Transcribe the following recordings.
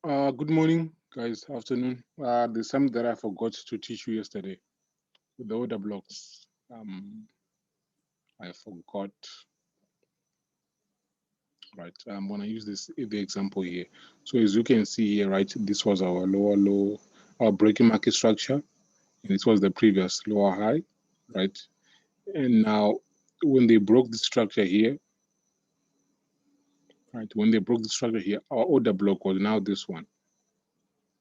Good morning, guys. Afternoon. There's something that I forgot to teach you yesterday with the order blocks. I forgot. Right. I'm gonna use the example here. So as you can see here, right, this was our lower low, our breaking market structure, and this was the previous lower high, right? And now when they broke the structure here, right, when they broke the structure here, our order block was now this one.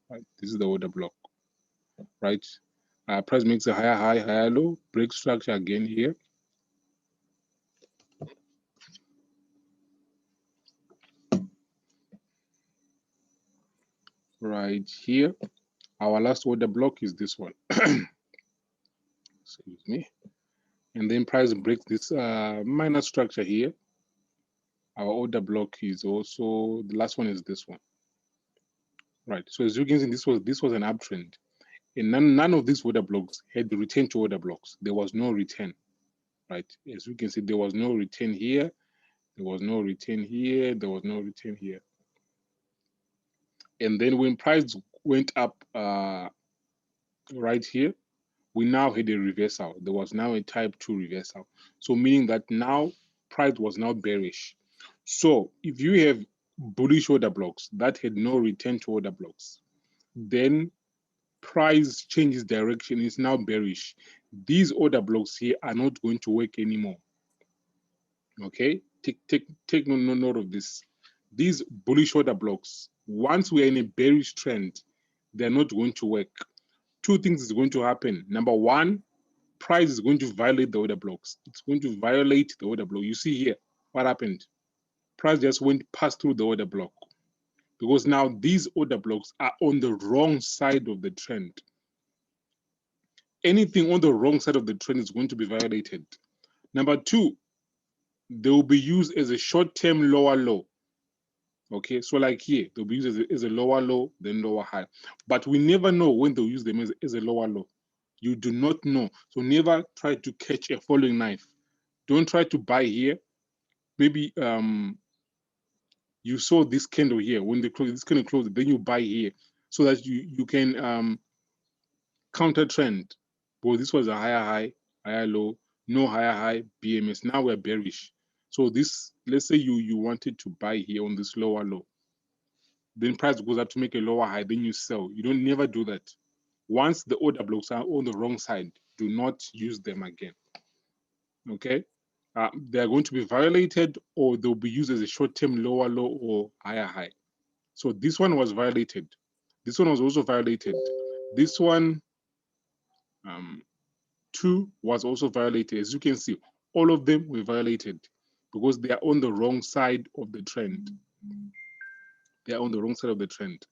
Right. This is the order block, right? Price makes a higher high, higher low, break structure again here. Right here, our last order block is this one. Excuse me. And then price breaks this minor structure here. Our order block is also, the last one is this one. Right. So as you can see, this was an uptrend. And none of these order blocks had the return to order blocks. There was no return. Right. As you can see, there was no return here. There was no return here. There was no return here. And then when price went up right here, we now had a reversal. There was now a type 2 reversal. So meaning that now price was now bearish. So if you have bullish order blocks that had no return to order blocks, then price changes direction, is now bearish. These order blocks here are not going to work anymore. Okay, take note of this. These bullish order blocks, once we are in a bearish trend, they're not going to work. Two things is going to happen. Number one, price is going to violate the order blocks. It's going to violate the order block. You see here what happened. Price just went past through the order block because now these order blocks are on the wrong side of the trend. Anything on the wrong side of the trend is going to be violated. Number two, they will be used as a short-term lower low. Okay, so like here, they'll be used as a lower low, then lower high. But we never know when they'll use them as a lower low. You do not know. So never try to catch a falling knife. Don't try to buy here. Maybe you saw this candle here. When they close, this candle closes, then you buy here so that you can counter trend. Well, this was a higher high, higher low, no higher high, BMS. Now we're bearish. So this, let's say you wanted to buy here on this lower low. Then price goes up to make a lower high, then you sell. You don't never do that. Once the order blocks are on the wrong side, do not use them again. Okay? They're going to be violated or they'll be used as a short-term lower low or higher high. So this one was violated. This one was also violated. This one, 2 was also violated. As you can see, all of them were violated because they are on the wrong side of the trend. They are on the wrong side of the trend.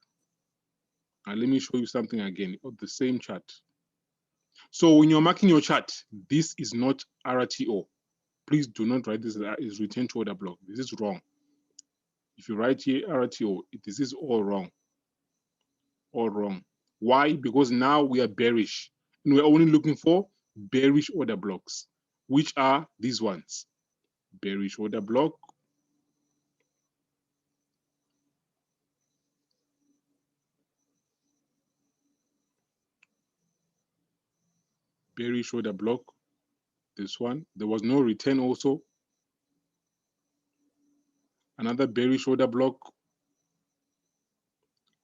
And let me show you something again of the same chart. So when you're marking your chart, this is not RTO. Please do not write this as return to order block. This is wrong. If you write here RTO, this is all wrong. All wrong. Why? Because now we are bearish. And we're only looking for bearish order blocks, which are these ones. Bearish order block. Bearish order block. This one. There was no return also. Another bearish order block.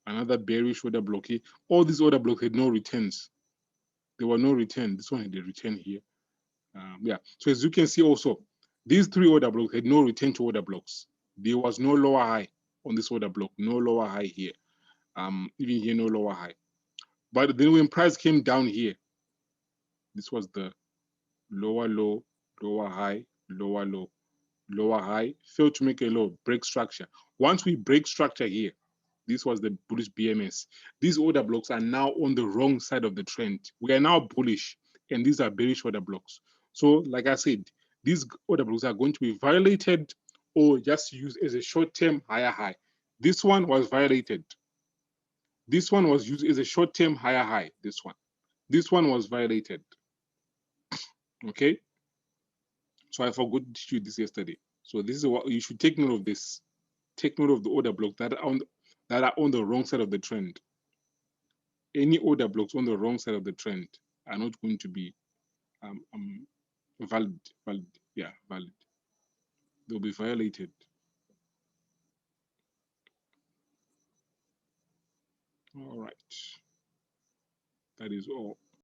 Another bearish order block here. All these order blocks had no returns. There were no return. This one had a return here. Yeah. So as you can see also, these 3 order blocks had no return to order blocks. There was no lower high on this order block. No lower high here. Even here, no lower high. But then when price came down here, this was the lower low, lower high, lower low, lower high, failed to make a low, break structure. Once we break structure here, this was the bullish BMS. These order blocks are now on the wrong side of the trend. We are now bullish, and these are bearish order blocks. So, like I said, these order blocks are going to be violated or just used as a short-term higher high. This one was violated. This one was used as a short-term higher high. This one was violated. Okay. So I forgot to teach you this yesterday. So this is what you should take note of this. Take note of the order block that are that are on the wrong side of the trend. Any order blocks on the wrong side of the trend are not going to be valid. Yeah, valid. They'll be violated. All right. That is all.